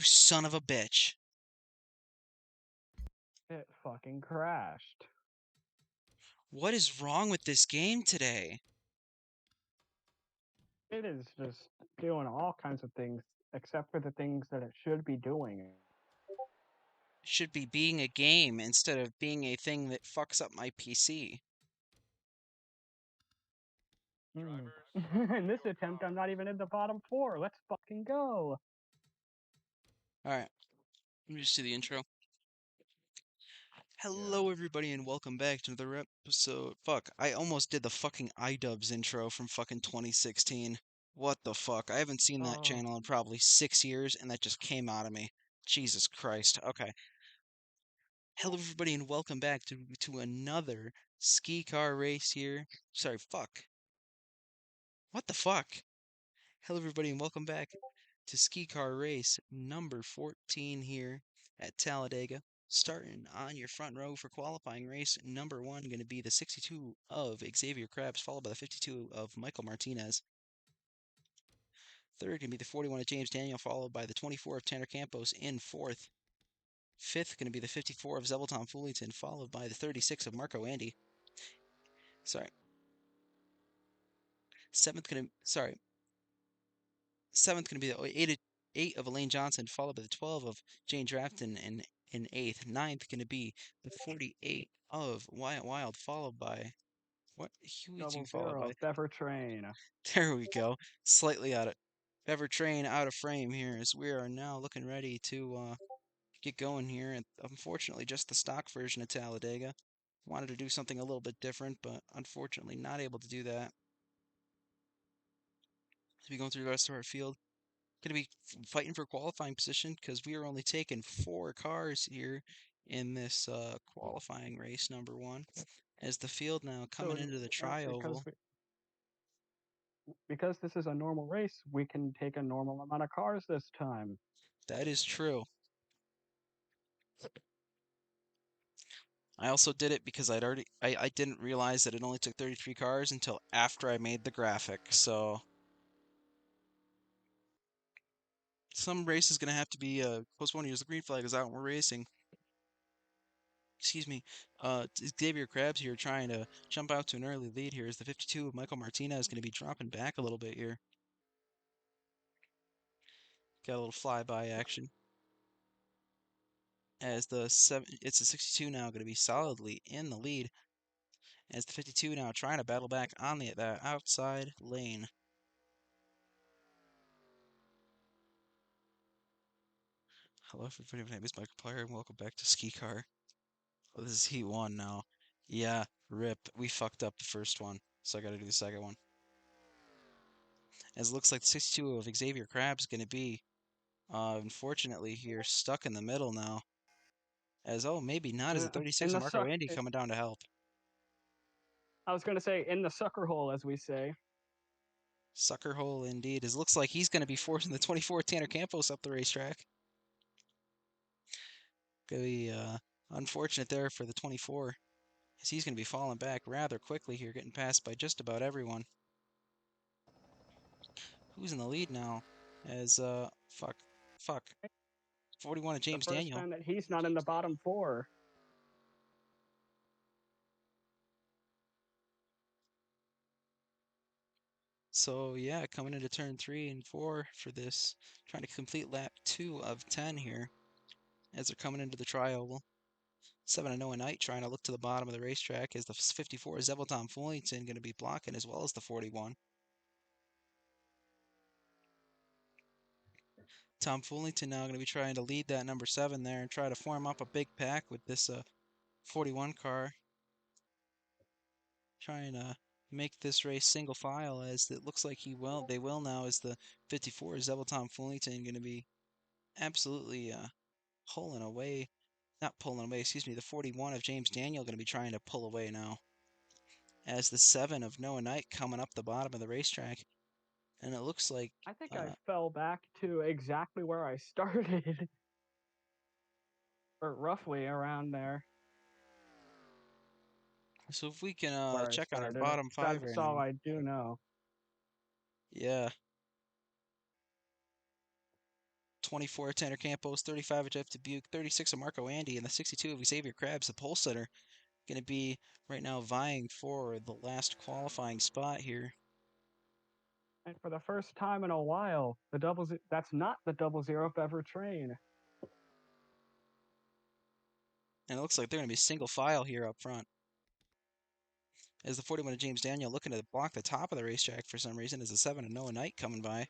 You son of a bitch. It fucking crashed. What is wrong with this game today? It is just doing all kinds of things except for the things that it should be doing. It should be being a game instead of being a thing that fucks up my PC. In this attempt, I'm not even in the bottom four. Let's fucking go. Alright, let me just do the intro. Hello, everybody, and welcome back to another episode. Fuck, I almost did the fucking iDubbbz intro from fucking 2016. What the fuck? I haven't seen that Oh, channel in probably 6 years, and that just came out of me. Jesus Christ. Okay. Hello, everybody, and welcome back to another ski car race here. Sorry, fuck. What the fuck? Hello, everybody, and welcome back to Ski Car Race number 14 here at Talladega. Starting on your front row for qualifying race number 1, going to be the 62 of Xavier Krabs, followed by the 52 of Michael Martinez. Third, going to be the 41 of James Daniel, followed by the 24 of Tanner Campos in fourth. Fifth, going to be the 54 of Zebelton Fullerton, followed by the 36 of Marco Andy. Sorry. Seventh, going to, sorry. Seventh going to be the 8 of Elaine Johnson, followed by the 12 of Jane Drafton in eighth. Ninth going to be the 48 of Wyatt Wild, followed by what? Who is you double followed by? zero. Bever Train. There we go. Slightly out of Ever Train out of frame here as we are now looking ready to get going here. And unfortunately, just the stock version of Talladega. Wanted to do something a little bit different, but unfortunately not able to do that. As we go through the rest of our field, going to be fighting for qualifying position because we are only taking 4 cars here in this qualifying race number 1. As the field now coming So into the tri-oval. because this is a normal race, we can take a normal amount of cars this time. That is true. I also did it because I didn't realize that it only took 33 cars until after I made the graphic. So some race is going to have to be postponed here as the green flag is out and we're racing. Excuse me, Xavier Krabs here trying to jump out to an early lead here as the 52 of Michael Martinez is going to be dropping back a little bit here. Got a little flyby action. As it's the 62 now going to be solidly in the lead. As the 52 now trying to battle back on that outside lane. Hello everybody, my name is Michael Player and welcome back to SKICAR. Oh, this is Heat 1 now. Yeah, rip. We fucked up the first one, so I gotta do the second one. As it looks like the 62 of Xavier Krabs is going to be, unfortunately here, stuck in the middle now. As, oh, maybe not, as the 36 In of the Marco suck. Andy coming down to help. I was gonna say in the sucker hole, as we say. Sucker hole indeed. As it looks like he's going to be forcing the 24 Tanner Campos up the racetrack. Gonna be unfortunate there for the 24, as he's going to be falling back rather quickly here, getting passed by just about everyone. Who's in the lead now? As, fuck. 41 of The James first Daniel. time that he's not in the bottom four. So yeah, coming into turn 3 and 4 for this, trying to complete lap 2 of 10 here as they're coming into the tri-oval. 7 0 Knight trying to look to the bottom of the racetrack as the 54 Zebelton Fullington going to be blocking as well as the 41. Tom Fullington now going to be trying to lead that number 7 there and try to form up a big pack with this 41 car. Trying to make this race single file as it looks like they will now as the 54 Zebelton Fullington going to be absolutely pulling away. Not pulling away, excuse me. The 41 of James Daniel going to be trying to pull away now. As the 7 of Noah Knight coming up the bottom of the racetrack. And it looks like... I think I fell back to exactly where I started. Or roughly around there. So if we can check on our Started. bottom 5 right That's all now. I do know. Yeah. 24 Tanner Campos, 35 of Jeff Dubuque, 36 of Marco Andy, and the 62 of Xavier Krabs, the pole sitter. Going to be right now vying for the last qualifying spot here. And for the first time in a while, that's not the 00 Bever train. And it looks like they're going to be single file here up front. As the 41 of James Daniel looking to block the top of the racetrack for some reason, as the 7 of Noah Knight coming by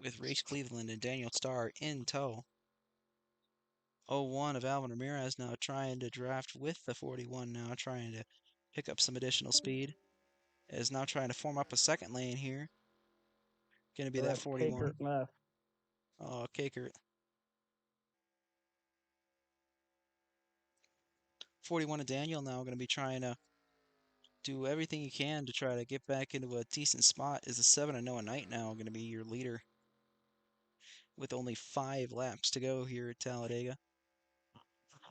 with Race Cleveland and Daniel Starr in tow. 01 of Alvin Ramirez now trying to draft with the 41 now, trying to pick up some additional speed. Is now trying to form up a second lane here. Going to be that 41. Left. Oh, Kakert. 41 of Daniel now going to be trying to do everything he can to try to get back into a decent spot. Is the 7 of Noah Knight now going to be your leader with only 5 laps to go here at Talladega.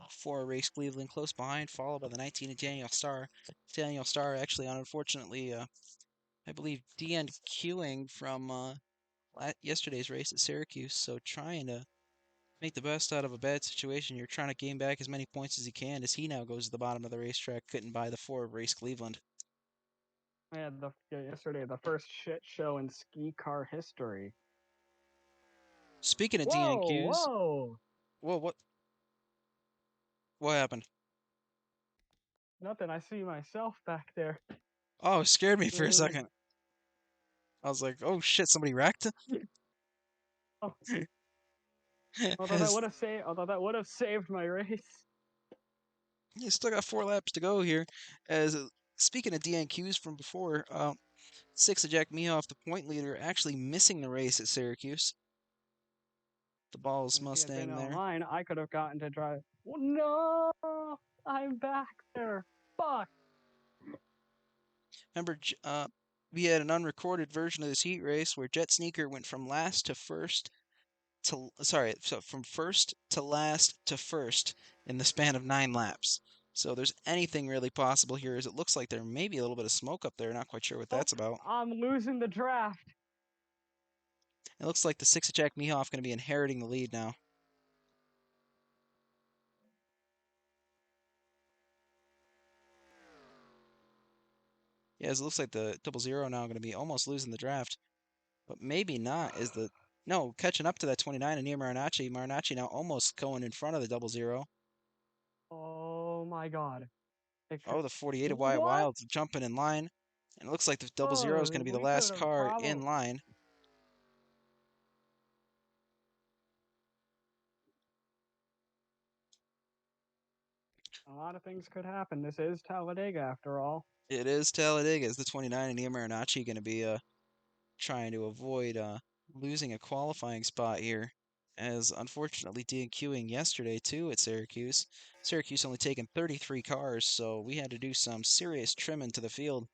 4 Race Cleveland close behind, followed by the 19 of Daniel Starr. Daniel Starr actually, unfortunately, I believe DNQing from yesterday's race at Syracuse, so trying to make the best out of a bad situation. You're trying to gain back as many points as he can as he now goes to the bottom of the racetrack, couldn't buy the 4 of Race Cleveland. I had yesterday the first shit show in SKICAR history. Speaking of Whoa, DNQs, whoa! What happened? Nothing. I see myself back there. Oh, it scared me for a second. I was like, oh shit, somebody wrecked? Oh. Although that would have saved my race. You still got 4 laps to go here. Speaking of DNQs from before, 6 of Jack Mehoff, the point leader, actually missing the race at Syracuse. The Balls Mustang there. Online, I could have gotten to drive. Oh, no, I'm back there. Fuck. Remember, we had an unrecorded version of this heat race where Jet Sneaker went from last to first from first to last to first in the span of 9 laps. So there's anything really possible here, as it looks like there may be a little bit of smoke up there. Not quite sure what that's about. I'm losing the draft. It looks like the 6 of Jack Mehoff going to be inheriting the lead now. Yeah, as it looks like the 00 now going to be almost losing the draft, but maybe not. No, catching up to that 29 and near Marinacci. Marinacci now almost going in front of the 00. Oh my god. Oh, the 48 of Wyatt Wilds jumping in line. And it looks like the 00 is going to be the last car in line. A lot of things could happen. This is Talladega, after all. It is Talladega. Is the 29 and Neil Marinacci going to be trying to avoid losing a qualifying spot here? As unfortunately DNQing yesterday too at Syracuse. Syracuse only taking 33 cars, so we had to do some serious trimming to the field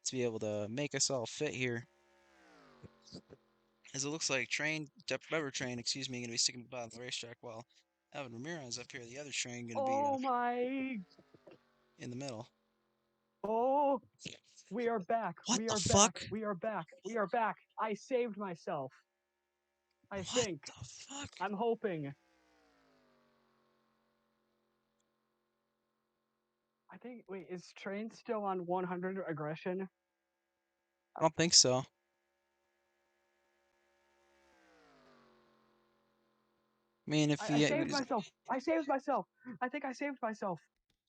to be able to make us all fit here. As it looks like Bever train, excuse me, going to be sticking to the bottom of the racetrack while Alvin Ramirez up here, the other train, going to be in the middle. Oh, we are back. What we the are fuck? back. We are back. We are back. I saved myself. I think. What the fuck? I'm hoping. I think. Wait, is train still on 100 aggression? I don't think so. I mean, if I saved myself. I saved myself. I think I saved myself.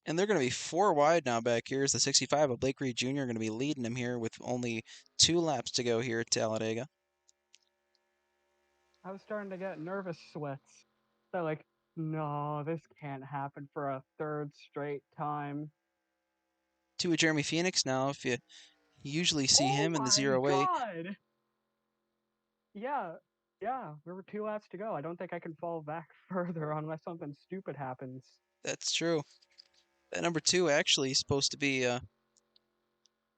And they're going to be 4 wide now back here. As the 65 of Blake Reed Jr. going to be leading him here with only 2 laps to go here at Talladega. I was starting to get nervous sweats. So like, no, this can't happen for a 3rd straight time. 2 of Jeremy Phoenix now. If you usually see him in the 08. God! Yeah, there were 2 laps to go. I don't think I can fall back further unless something stupid happens. That's true. That number 2 actually is supposed to be a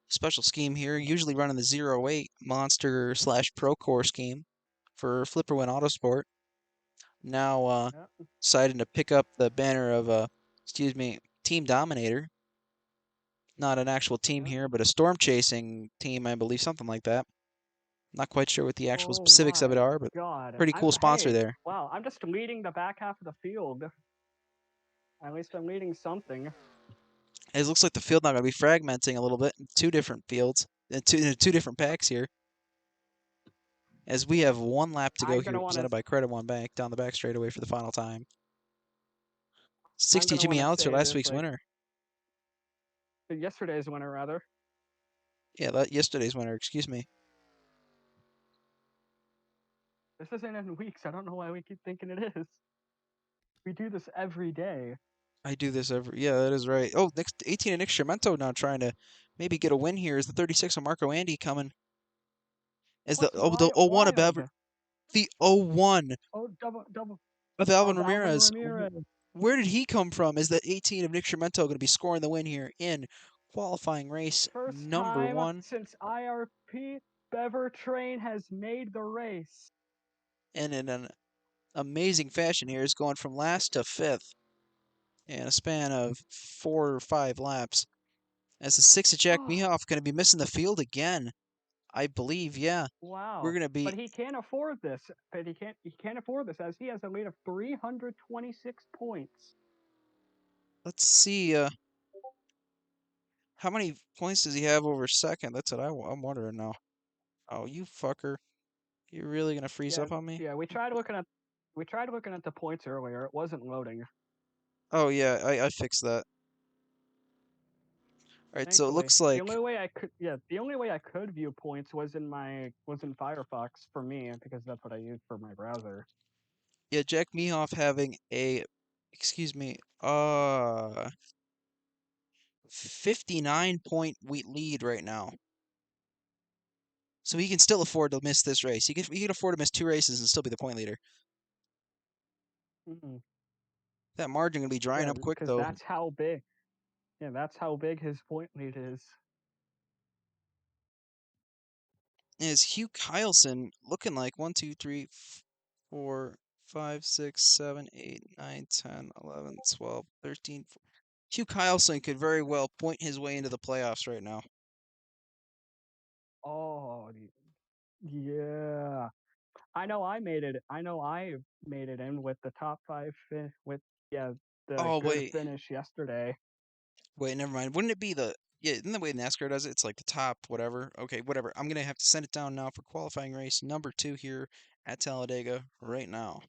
special scheme here. Usually running the 08 Monster / Procore scheme for Flipperwin Autosport. Now deciding to pick up the banner of, Team Dominator. Not an actual team here, but a storm chasing team, I believe, something like that. Not quite sure what the actual Oh specifics of it my are, but god. pretty cool sponsor Hey, there. wow, I'm just leading the back half of the field. At least I'm leading something. It looks like the field now going to be fragmenting a little bit in two different fields, in two different packs here, as we have one lap to go I'm here, gonna wanna presented by Credit One Bank down the back straightaway for the final time. I'm 60 gonna Jimmy wanna Allister, say last this, week's like winner. yesterday's winner rather. Yeah, yesterday's winner, excuse me. This isn't in weeks. I don't know why we keep thinking it is. We do this every day. I do this every. Yeah, that is right. Oh, next 18 and Nick Schermento now trying to maybe get a win here. Is the 36 of Marco Andy coming? Is the What's the 01 of wild? the 01 Oh, double. of Oh, Alvin Dalvin Ramirez? Ramirez. Where did he come from? Is that 18 of Nick Schermento going to be scoring the win here in qualifying race First number time one? since IRP Bever Train has made the race. And in an amazing fashion here is going from last to fifth in a span of 4 or 5 laps. As the 6 of Jack Mehoff going to be missing the field again. I believe, yeah. We're Wow. going to be. But he can't afford this. But he can't afford this as he has a lead of 326 points. Let's see. How many points does he have over second? That's what I'm wondering now. Oh, you fucker. You're really going to freeze Yeah, up on me? yeah, we tried looking at the points earlier. It wasn't loading. Oh, yeah, I fixed that. All right, so it Thankfully. looks The like, only way I could view points was in Firefox for me because that's what I use for my browser. yeah, Jack Mehoff having a, excuse me, 59-point lead right now. So he can still afford to miss this race. He can afford to miss 2 races and still be the point leader. Mm-hmm. That margin gonna be drying Yeah, up quick because though. that's how big. Yeah, that's how big his point lead is. Is Hugh Kyleson looking like 1, 2, 3, 4, 5, 6, 7, 8, 9, 10, 11, 12, 13. Hugh Kyleson could very well point his way into the playoffs right now. Oh, yeah. I know I made it in with the top five with the Oh good wait, finish yesterday. wait, never mind. Wouldn't it be the yeah? Isn't the way NASCAR does it? It's like the top whatever. Okay, whatever. I'm gonna have to send it down now for qualifying race number 2 here at Talladega right now.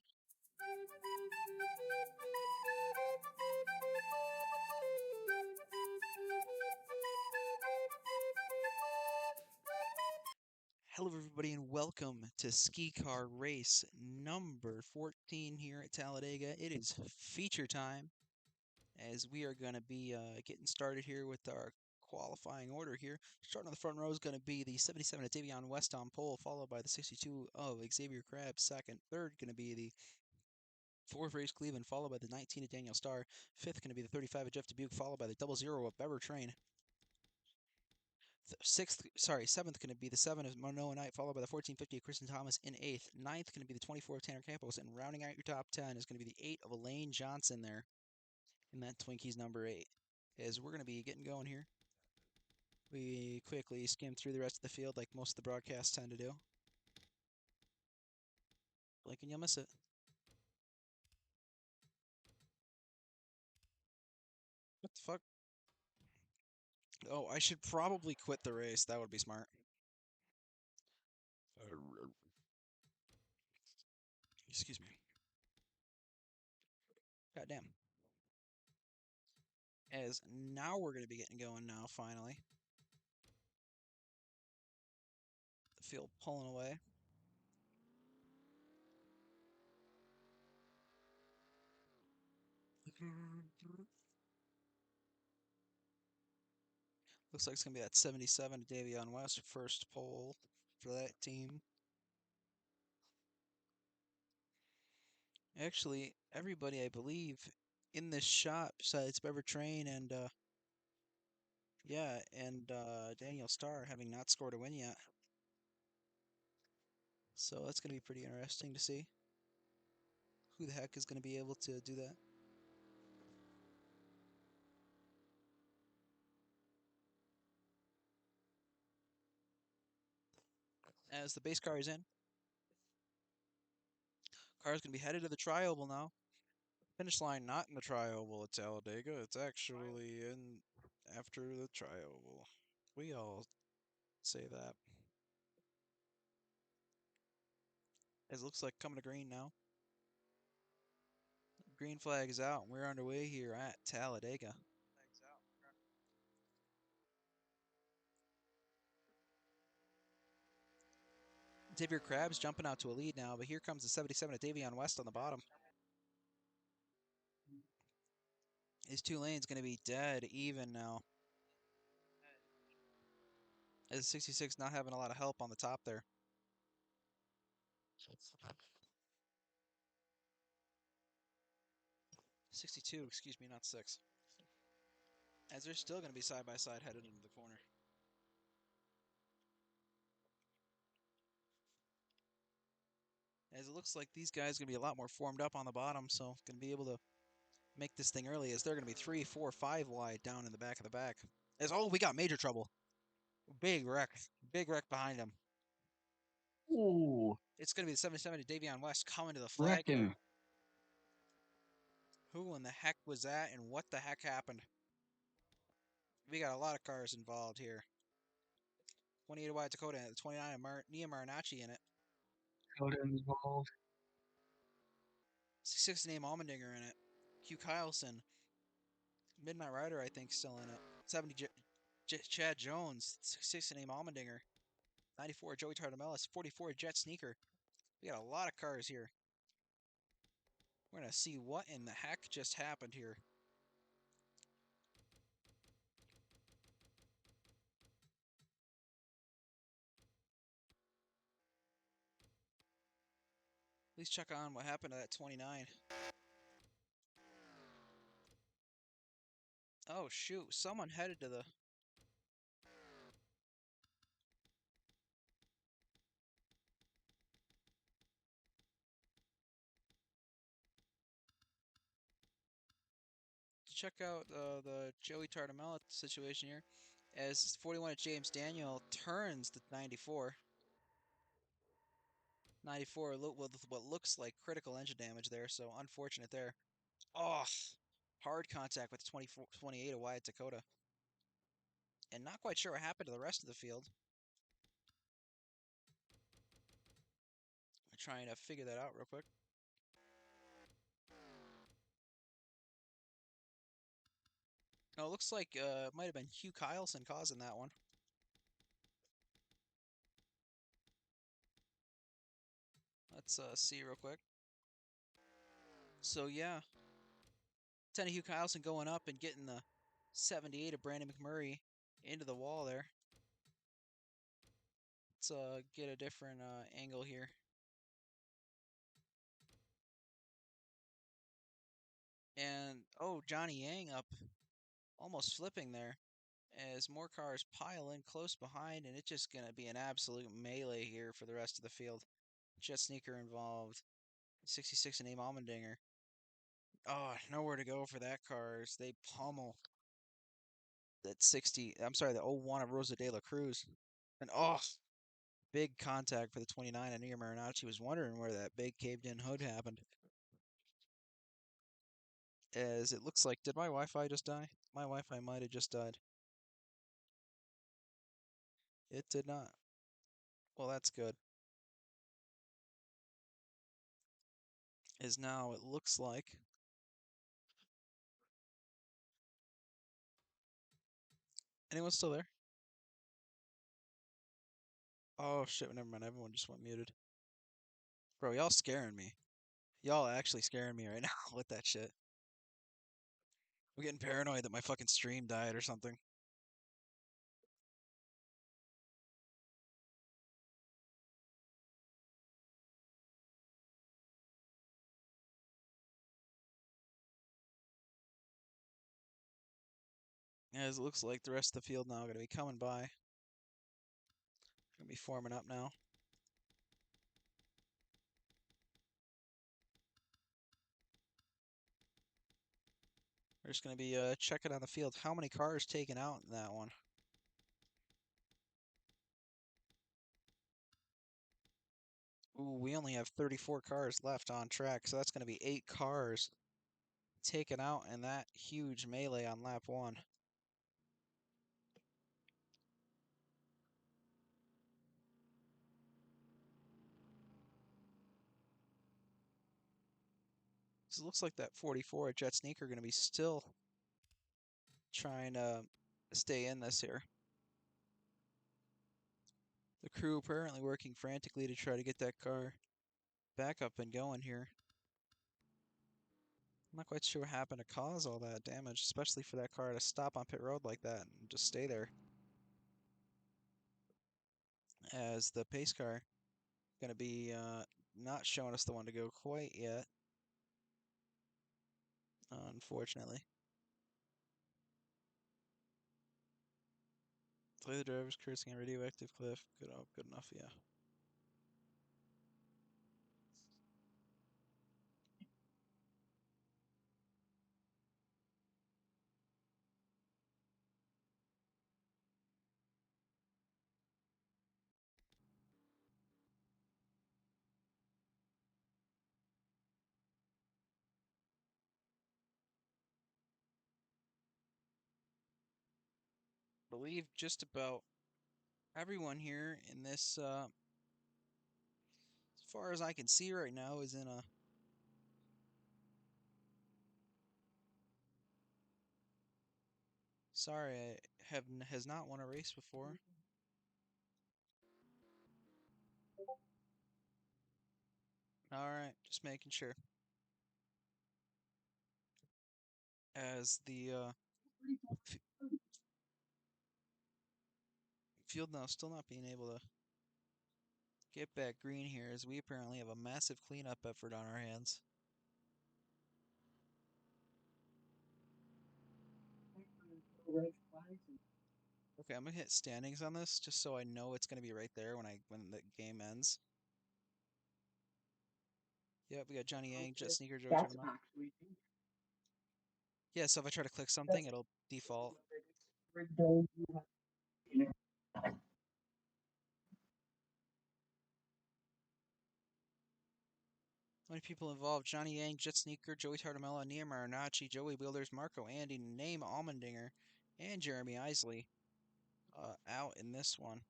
Hello, everybody, and welcome to SKICAR race number 14 here at Talladega. It is feature time as we are going to be getting started here with our qualifying order here. Starting on the front row is going to be the 77 of Davion West on pole, followed by the 62 of Xavier Krabs second. Third going to be the 4 of Race Cleveland, followed by the 19 of Daniel Starr. Fifth going to be the 35 of Jeff Dubuque, followed by the 00 of Bever Train. Seventh going to be the 7 of Manoa Knight, followed by the 1450 of Kristen Thomas in eighth. Ninth going to be the 24 of Tanner Campos, and rounding out your top 10 is going to be the 8 of Elaine Johnson there in that Twinkies number 8. As we're going to be getting going here, we quickly skim through the rest of the field like most of the broadcasts tend to do. Blink and you'll miss it. What the fuck? Oh, I should probably quit the race. That would be smart. Excuse me. Goddamn. As now we're going to be getting going now, finally. The field pulling away. Looks like it's going to be that 77 Davion West first pole for that team. Actually, everybody, I believe, in this shot, besides Bever Train and, Daniel Starr, having not scored a win yet. So that's going to be pretty interesting to see who the heck is going to be able to do that. as the base car is in. Car's going to be headed to the trioval now. Finish line not in the trioval at Talladega. It's actually in after the trioval. We all say that. As it looks like coming to green now. Green flag is out, and we're underway here at Talladega. Xavier Krabs jumping out to a lead now, but here comes the 77 of Davion West on the bottom. His two lanes going to be dead even now. As 66 not having a lot of help on the top there. 62, excuse me, not 6. As they're still going to be side by side headed into the corner. As it looks like these guys are going to be a lot more formed up on the bottom, so going to be able to make this thing early as they're going to be 3, 4, 5 wide down in the back of the back. As, oh, we got major trouble. Big wreck. Big wreck behind him. Ooh, It's going to be the 77 to Davion West coming to the flag here. wrecking. Who in the heck was that and what the heck happened? We got a lot of cars involved here. 28 wide Dakota, 29 Nia Marinacci in it. Got involved. 66 name Almendinger in it. Hugh Kyleson. Midnight Rider, I think, still in it. 70 Chad Jones. 66 name Almendinger. 94 Joey Tardamellis. 44 Jet Sneaker. We got a lot of cars here. We're going to see what in the heck just happened here. Please check on what happened to that 29. Oh, shoot. Someone headed to the... Check out the Joey Tardamella situation here. As 41 at James Daniel turns the 94. 94 with what looks like critical engine damage there, so unfortunate there. Oh, hard contact with 24, 28 of Wyatt Dakota. And not quite sure what happened to the rest of the field. I'm trying to figure that out real quick. No, it looks like it might have been Hugh Kyleson causing that one. Let's see real quick. So yeah, 10 of Hugh Kyleson going up and getting the 78 of Brandon McMurray into the wall there. Let's get a different angle here. And, oh, Johnny Yang up, almost flipping there as more cars pile in close behind, and it's just going to be an absolute melee here for the rest of the field. Jet Sneaker involved. 66 and Aim Almendinger. Oh, nowhere to go for that car as they pummel that 60. I'm sorry, the 01 of Rosa de la Cruz. And, oh, big contact for the 29. I knew Marinacci was wondering where that big caved in hood happened. As it looks like, did my Wi-Fi just die? My Wi-Fi might have just died. It did not. Well, that's good. Is now, it looks like. Anyone still there? Oh, shit, never mind. Everyone just went muted. Bro, y'all scaring me. Y'all actually scaring me right now with that shit. I'm getting paranoid that my fucking stream died or something. As it looks like the rest of the field now are going to be coming by. Going to be forming up now. We're just going to be checking on the field. How many cars taken out in that one? Ooh, we only have 34 cars left on track, so that's going to be 8 cars taken out in that huge melee on lap 1. So it looks like that 44 at Jet Sneak are going to be still trying to stay in this here. The crew apparently working frantically to try to get that car back up and going here. I'm not quite sure what happened to cause all that damage, especially for that car to stop on pit road like that and just stay there. As the pace car going to be not showing us the one to go quite yet, unfortunately. Play the drivers cursing a radioactive cliff. Good, oh, good enough, yeah. I believe just about everyone here in this, as far as I can see right now, is in a. Sorry, I has not won a race before. All right, just making sure. As the field now still not being able to get back green here, as we apparently have a massive cleanup effort on our hands. Okay, I'm gonna hit standings on this just so I know it's gonna be right there when the game ends. Yep, we got Johnny Yang, Jet Sneaker, Joey That's Tournament. actually Yeah, so if I try to click something, that's it'll default. How many people involved? Johnny Yang, Jet Sneaker, Joey Tartamella, Nia Marinacci, Joey Wilders, Marco Andy, Name Almendinger, and Jeremy Isley out in this one.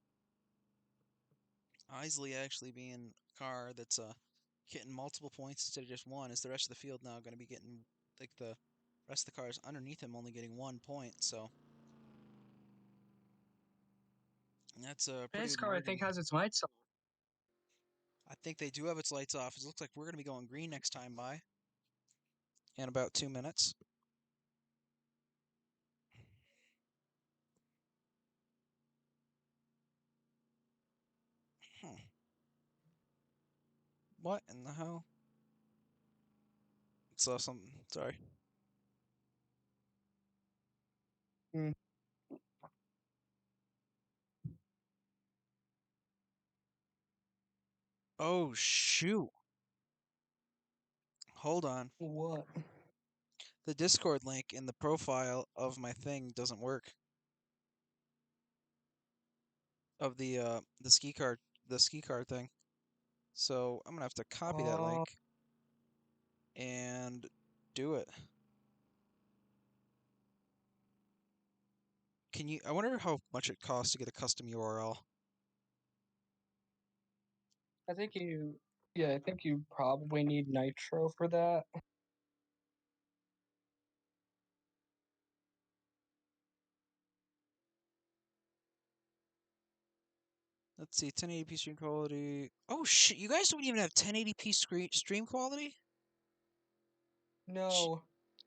Isley actually being a car that's getting multiple points instead of just one, is the rest of the field now going to be getting, like, the rest of the cars underneath him only getting 1 point, so that's a pretty pace good car. I margin. think has its lights on. I think they do have its lights off. It looks like we're going to be going green next time by in about 2 minutes. Hmm. What in the hell? Saw something. Sorry. Mm. Oh, shoot. Hold on. What? The Discord link in the profile of my thing doesn't work. Of the SKICAR thing. So I'm gonna have to copy that Oh, link and do it. Can you? I wonder how much it costs to get a custom URL. I think you. Yeah, I think you probably need Nitro for that. Let's see, 1080p stream quality. Oh shit! You guys don't even have 1080p stream quality? J No,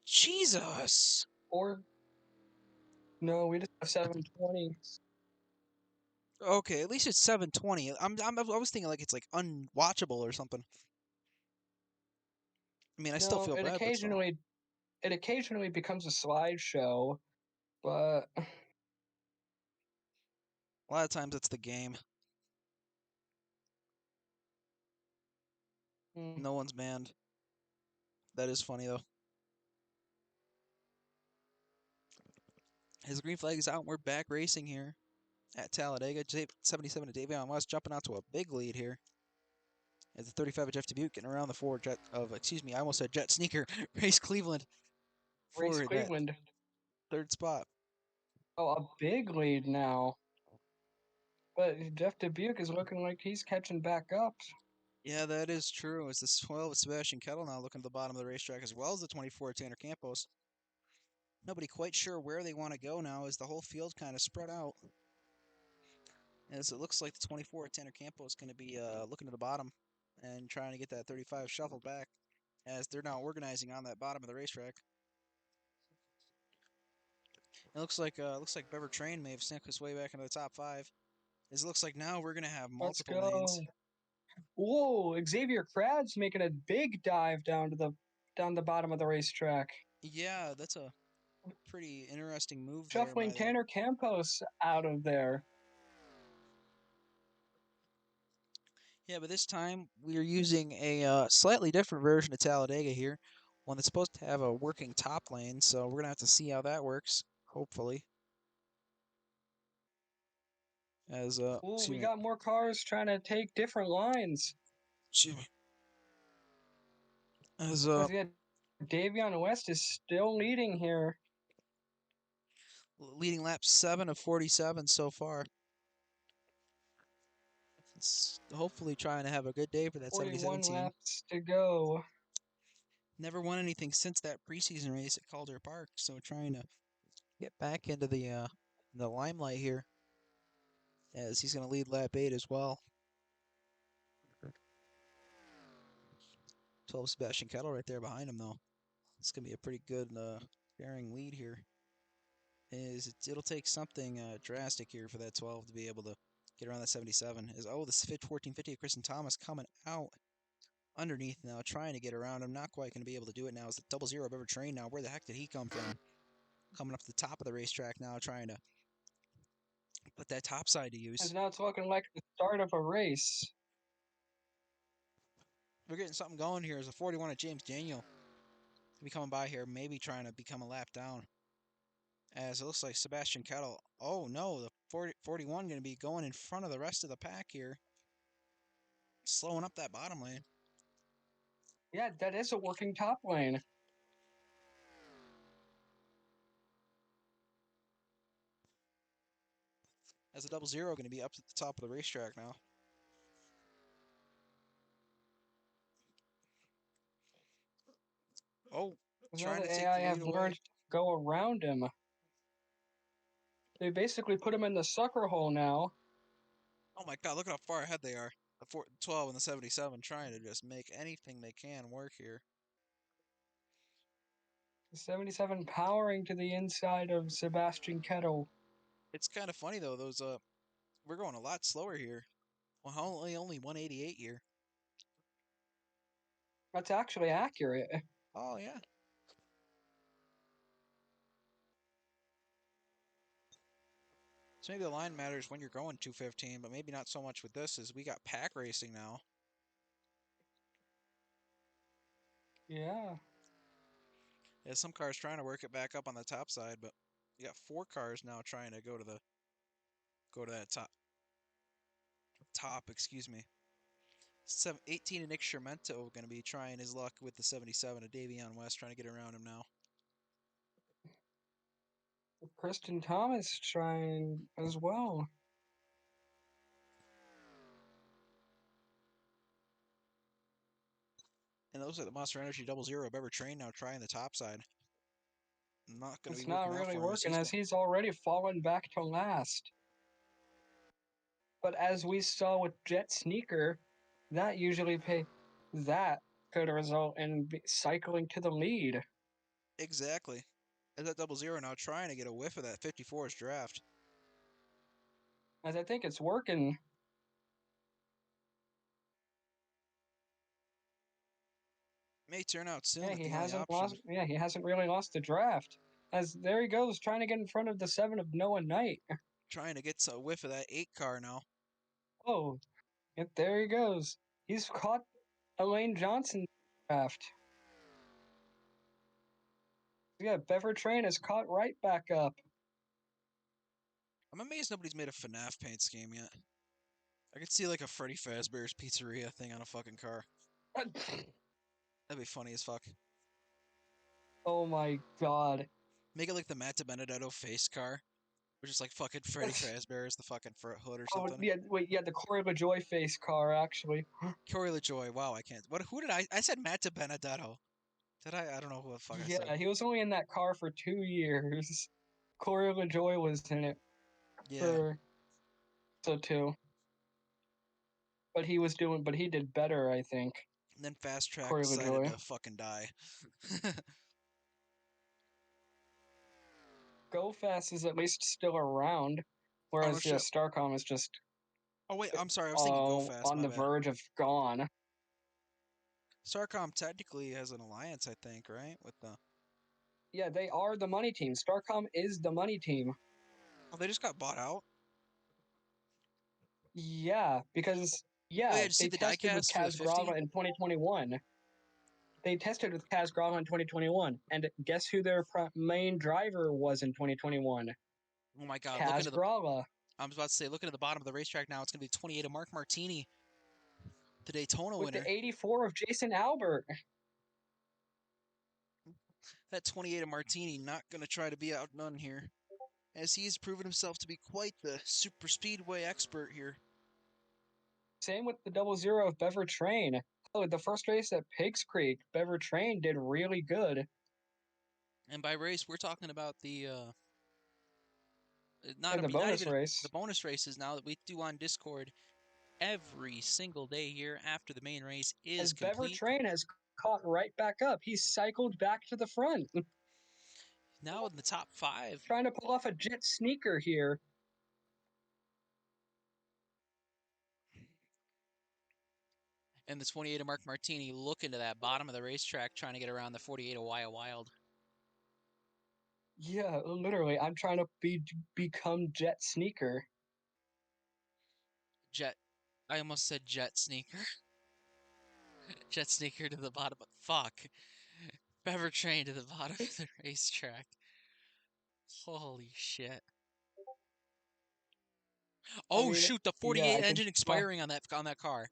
Jesus! or no, we just have 720. Okay, at least it's 720. I was thinking like it's like unwatchable or something. I mean, I still No, feel bad, but still. it occasionally becomes a slideshow, but A lot of times it's the game. mm, No one's banned. That is funny though. His green flag is out, and we're back racing here at Talladega. 77 to Davion West jumping out to a big lead here. As the 35 of Jeff Dubuque getting around the four jet of, excuse me, I almost said Jet Sneaker, Race Cleveland Race for that Cleveland. third spot. Oh, a big lead now. But Jeff Dubuque is looking like he's catching back up. Yeah, that is true. It's the 12 of Sebastian Kettle now looking at the bottom of the racetrack as well as the 24 Tanner Campos. Nobody quite sure where they want to go now as the whole field kind of spread out. As it looks like the 24 Tanner Campos is going to be looking to the bottom and trying to get that 35 shuffled back as they're now organizing on that bottom of the racetrack. It looks like Bever Train may have snuck his way back into the top five. It looks like now we're going to have Let's multiple lanes. go. Whoa, Xavier Krad's making a big dive down the bottom of the racetrack. Yeah, that's a pretty interesting move there Shuffling by that. Tanner Campos out of there. Yeah, but this time we are using a slightly different version of Talladega here, one that's supposed to have a working top lane, so we're going to have to see how that works, hopefully. As, Ooh, we excuse me, got more cars trying to take different lines. excuse me, as, Because yeah, Davion West is still leading here. leading lap 7 of 47 so far. It's hopefully trying to have a good day for that 77 41 team. laps to go. Never won anything since that preseason race at Calder Park, so trying to get back into the limelight here, as he's going to lead lap 8 as well. 12 Sebastian Kettle right there behind him, though. It's going to be a pretty good bearing lead here. It'll take something drastic here for that 12 to be able to get around that 77. Oh, the 1450 of Kristen Thomas coming out underneath now, trying to get around him. Not quite going to be able to do it now. It's the 00 of Ever Train now. Where the heck did he come from? Coming up to the top of the racetrack now, trying to put that top side to use. And now it's looking like the start of a race. We're getting something going here as a 41 of James Daniel be coming by here, maybe trying to become a lap down. As it looks like Sebastian Kettle. Oh no, the 41 going to be going in front of the rest of the pack here, slowing up that bottom lane. Yeah, that is a working top lane. As the 00 going to be up at the top of the racetrack now. Oh, Now trying to the take AI the lead have learned away. to go around him. They basically put him in the sucker hole now. Oh my god, look at how far ahead they are. The 12 and the 77 trying to just make anything they can work here. The 77 powering to the inside of Sebastian Kettle. It's kind of funny though, those we're going a lot slower here. Well, only 188 here. That's actually accurate. Oh yeah. So maybe the line matters when you're going 215, but maybe not so much with this, as we got pack racing now. Yeah. Yeah, some cars trying to work it back up on the top side, but you got 4 cars now trying to go to that top, excuse me. 18 and Nick Schermento going to be trying his luck with the 77 of Davion West, trying to get around him now. Kristen Thomas trying as well. And it looks like the Monster Energy 00 Bever Train now trying the top side. Not going to It's be not working out really for him as working as he's already fallen back to last. But as we saw with Jet Sneaker, that could result in cycling to the lead. Exactly. As that 00 now trying to get a whiff of that 54's draft. As I think it's working. May turn out soon Yeah, that he the only hasn't option. lost. Yeah, he hasn't really lost the draft. As there he goes, trying to get in front of the 7 of Noah Knight. Trying to get a whiff of that 8 car now. Oh, and there he goes. He's caught Elaine Johnson draft. Yeah, Bever Train is caught right back up. I'm amazed nobody's made a FNAF paint scheme yet. I could see like a Freddy Fazbear's Pizzeria thing on a fucking car. That'd be funny as fuck. Oh my god. Make it like the Matt Benedetto face car, which is like fucking Freddy Fazbear is the fucking hood or Oh something. yeah, wait, yeah, the Corey LaJoy face car actually. Corey LaJoy. Wow, I can't. What? Who did I? I said Matt Benedetto. Did I? I don't know who the fuck I said. Yeah, he was only in that car for 2 years. Corey LaJoy was in it Yeah. for so too. But he did better, I think. And then Fast Track Corey decided LaJoy. to fucking die. Go Fast is at least still around, Oh no whereas yeah, shit. Starcom is just Oh wait, I'm sorry. I was thinking Go Fast. on My the bad. verge of gone. Starcom technically has an alliance, I think, right? With the. Yeah, they are the money team. Starcom is the money team. Oh, they just got bought out. Yeah, because Oh yeah, yeah, did you see they the tested with diecast for the Kaz 50? Grala in 2021. They tested with Kaz Grala in 2021, and guess who their main driver was in 2021? Oh my God! Look Kaz into the. Grala I was about to say, looking at the bottom of the racetrack now. It's gonna be 28 of Mark Martini, the Daytona with the winner. 84 of Jason Albert. That 28 of Martini not gonna try to be outdone here, as he has proven himself to be quite the super speedway expert here. Same with the 00 of Bever Train. Oh, the first race at Pigs Creek, Bever Train did really good. And by race, we're talking about the not In the not bonus even the race. bonus races now that we do on Discord every single day here after the main race is As Bever complete. Train has caught right back up. He's cycled back to the front. Now in the top 5. Trying to pull off a jet sneaker here. And the 28 of Mark Martini looking to that bottom of the racetrack trying to get around the 48 of Wya Wild. Yeah, literally. I'm trying to become jet sneaker. Jet. I almost said jet sneaker. Jet sneaker to the bottom. But fuck. Bever train to the bottom of the racetrack. Holy shit. I Oh mean, shoot, the yeah, 48 I could. engine expiring on that car.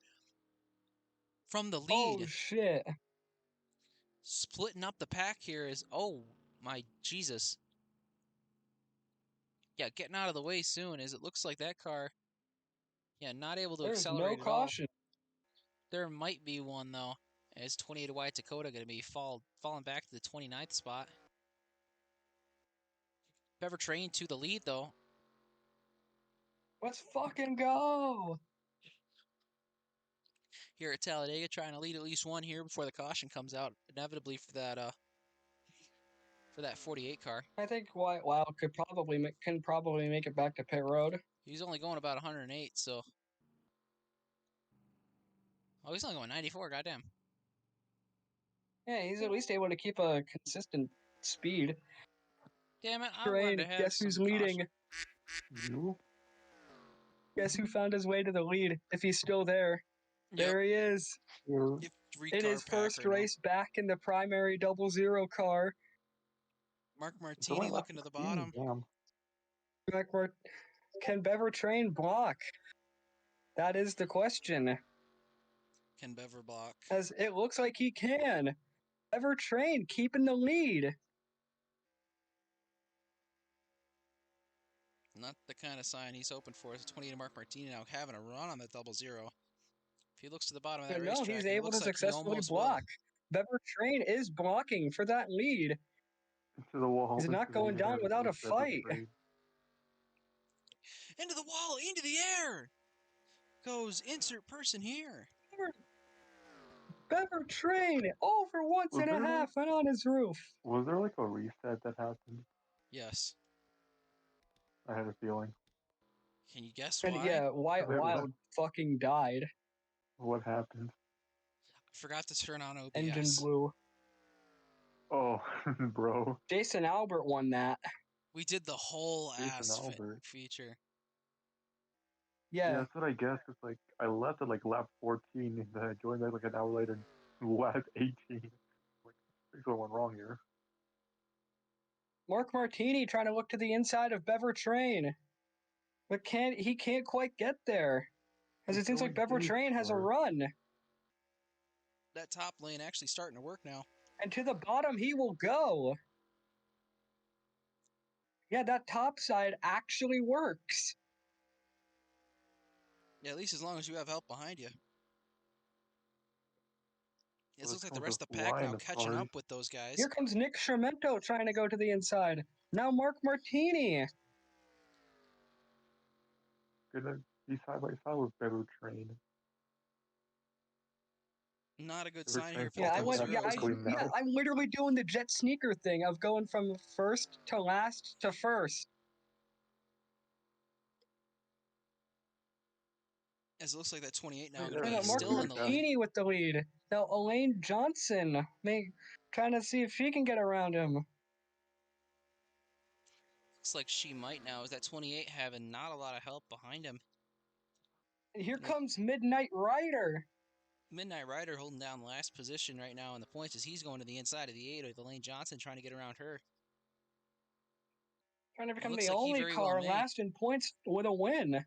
From the Oh lead. shit! Splitting up the pack here is oh my Jesus. Yeah, getting out of the way soon as it looks like that car, yeah, not able to There's no accelerate at all. caution. There might be one though. Is 28 White Dakota going to be falling back to the 29th spot? Bever Train to the lead though. Let's fucking go! Here at Talladega, trying to lead at least one here before the caution comes out, inevitably for that 48 car. I think Wild can probably make it back to pit road. He's only going about 108, so oh, he's only going 94. Goddamn. Yeah, he's at least able to keep a consistent speed. Damn it! I wanted Train, to have guess some who's caution. leading? You? Guess who found his way to the lead? If he's still there. Yep. There he is. You're In Three-car his pack first right now. race back in the primary 00 car. Mark it's only Martini left looking to the 16, bottom. damn. Can Bever Train block? That is the question. Can Bever block? As it looks like he can. Bever Train keeping the lead. Not the kind of sign he's hoping for. It's 28 Mark Martini now having a run on that 00. If he looks to the bottom of that No, racetrack, he's and it able to looks like he successfully almost will. block. Bever Train is blocking for that lead. Into the wall. He's not going down without a fight. Into the wall, into the air! Goes insert person here. Bever Train over once Was and a there half and on his roof. Was there like a reset that happened? Yes. I had a feeling. Can you guess And why? yeah, Wait, Wild fucking died. What happened? Forgot to turn on OBS. Engine blew. Oh, bro. Jason Albert won that. We did the whole Jason ass Albert. feature. Yeah, Yeah. that's what I guess. It's like I left at like lap 14 and then I joined back like an hour later and lap 18. Like, things went wrong here. Mark Martini trying to look to the inside of Bever Train. But he can't quite get there. As He's it seems like going Bever big Train has a for it. run. That top lane actually starting to work now. And to the bottom he will go. Yeah, that top side actually works. Yeah, at least as long as you have help behind you. It Well, looks this like the comes rest with of the pack line now of catching cars. up with those guys. Here comes Nick Schermento trying to go to the inside. Now Mark Martini. Gonna be side by side with Better Train. Not a good Better sign here Train's for the Yeah, I falling went. back Yeah, quickly now. I'm literally doing the jet sneaker thing of going from first to last to first. As it looks like that 28 now Hey, going to there And be he Mark is. still in Look the at that. lead. Martini with the lead. Now Elaine Johnson trying to see if she can get around him. Looks like she might now. Is that 28 having not a lot of help behind him? Here And comes Midnight Rider. Midnight Rider holding down last position right now in the points as he's going to the inside of the 8 with Elaine Johnson trying to get around her. Trying to It become looks the like he only very well car may. last in points with a win.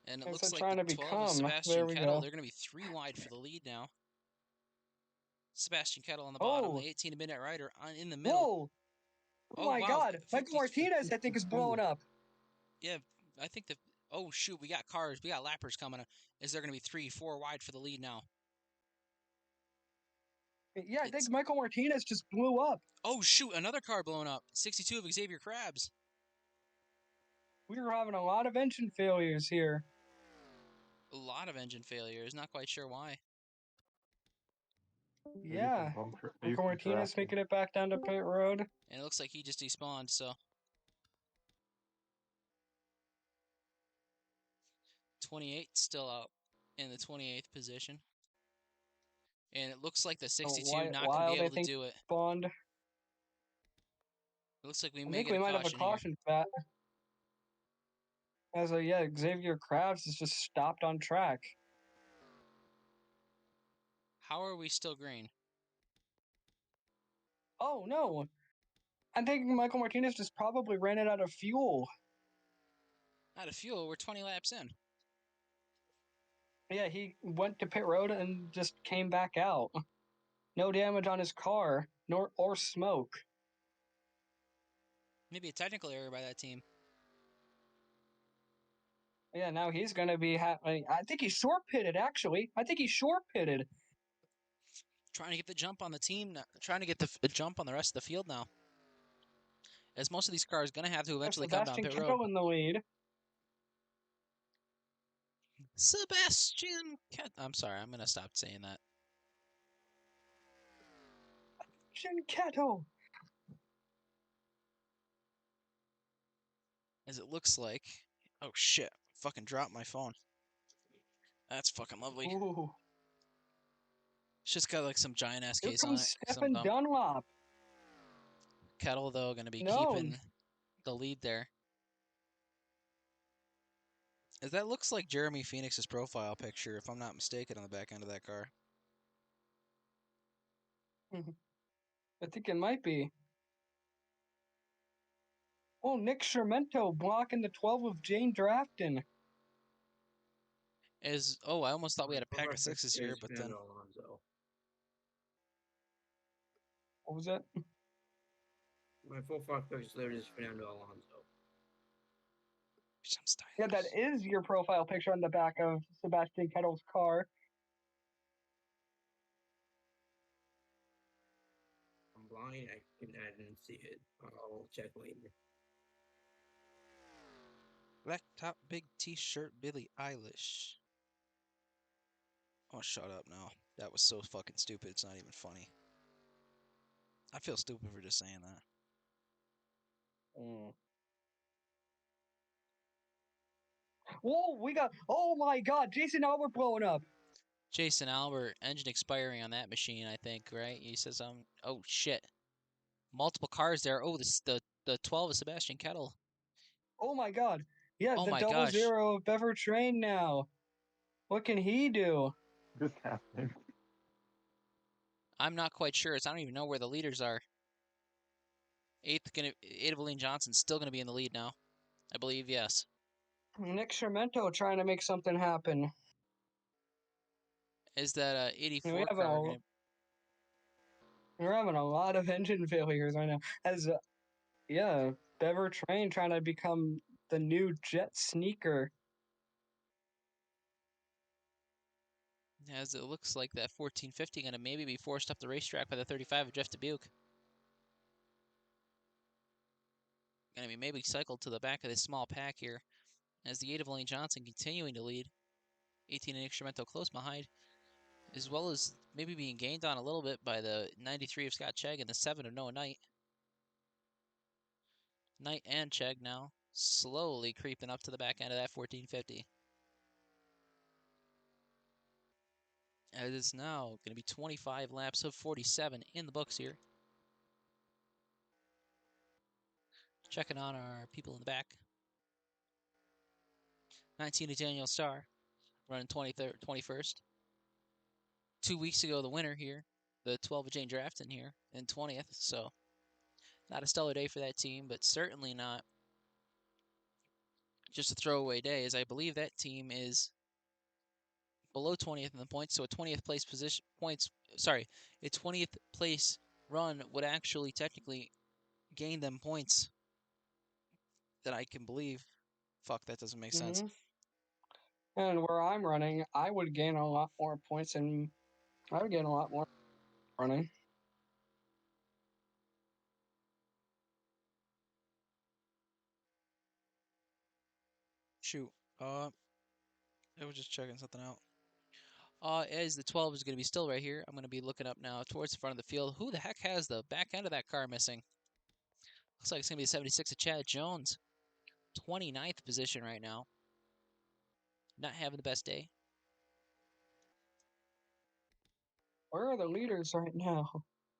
And it And so looks like the trying to 12 is become. There Sebastian we Kettle. go. They're going to be 3 wide for the lead now. Sebastian Kettle on the bottom, Oh, the 18 of Midnight Rider in the middle. whoa. Oh Oh, my wow. God. Michael 50, Martinez, I think, is blowing up. yeah, I think the. Oh, shoot. We got cars. We got lappers coming. Is there going to be 3, 4 wide for the lead now? Yeah, I think Michael Martinez just blew up. Oh, shoot. Another car blowing up. 62 of Xavier Krabs. We were having a lot of engine failures here. A lot of engine failures. Not quite sure why. Maybe Yeah. maybe Michael from Martinez drafting. making it back down to pit road. And it looks like he just despawned, so. 28 still out in the 28th position. And it looks like the 62 not going to be Wild, I able to think, do it. spawned. It looks like we I may think get we a might have a caution here. caution for that. As Xavier Krabs is just stopped on track. How are we still green? Oh, no. I think Michael Martinez just probably ran it out of fuel. Out of fuel, we're 20 laps in. Yeah, he went to pit road and just came back out. No damage on his car, or smoke. Maybe a technical error by that team. Yeah, now he's going to be... I think he's short pitted, actually. I think he's short pitted. Trying to get the jump on the team now. Trying to get the jump on the rest of the field now. As most of these cars are going to have to eventually come down Sebastian pit road. Kettle in the lead. Sebastian I'm sorry, I'm going to stop saying that. Sebastian Kettle. As it looks like... Oh, shit. Fucking dropped my phone. That's fucking lovely. Ooh. It's just got like some giant ass Here case on comes it. Stefan Dunlop. Kettle, though, going to be No. keeping the lead there. As that looks like Jeremy Phoenix's profile picture, if I'm not mistaken, on the back end of that car. I think it might be. Oh, Nick Schermento blocking the 12 of Jane Drafton. I almost thought we had a pack of sixes here, but then... What was that? My full Fox picture there is Fernando Alonso. Yeah, that is your profile picture on the back of Sebastian Kettle's car. I'm blind. I didn't see it. I'll check later. Black top, big t-shirt, Billie Eilish. Oh, shut up now. That was so fucking stupid, it's not even funny. I feel stupid for just saying that. Whoa, oh my God, Jason Albert blowing up. Jason Albert, engine expiring on that machine, I think, right? He says, oh shit. Multiple cars there. Oh, the 12 is Sebastian Kettle. Oh my God. Yeah, Oh the my double gosh. zero of Bever Train now. What can he do? This happening. I'm not quite sure. I don't even know where the leaders are. Eighth of Elaine Johnson's still gonna be in the lead now. I believe, yes. Nick Schermento trying to make something happen. Is that We 84 have car gonna... we're having a lot of engine failures right now. As yeah, Bever Train trying to become the new jet sneaker. As it looks like that 1450 gonna maybe be forced up the racetrack by the 35 of Jeff Dubuque. Gonna be maybe cycled to the back of this small pack here, as the 8 of Lane Johnson continuing to lead. 18 and Instrumento close behind, as well as maybe being gained on a little bit by the 93 of Scott Chegg and the 7 of Noah Knight. Knight and Chegg now slowly creeping up to the back end of that 1450. As it's now going to be 25 laps of 47 in the books here. Checking on our people in the back. 19 of Daniel Starr, running 21st. 2 weeks ago, the winner here, the 12 of Jane Drafton here in 20th. So not a stellar day for that team, but certainly not just a throwaway day, as I believe that team is below 20th in the points. So a 20th place position points, sorry, a 20th place run would actually technically gain them points that I can believe. Fuck, that doesn't make sense. And where I'm running, I would gain a lot more points, and I would gain a lot more running. Shoot. I was just checking something out. As the 12 is going to be still right here, I'm going to be looking up now towards the front of the field. Who the heck has the back end of that car missing? Looks like it's going to be 76 of Chad Jones. 29th position right now. Not having the best day. Where are the leaders right now?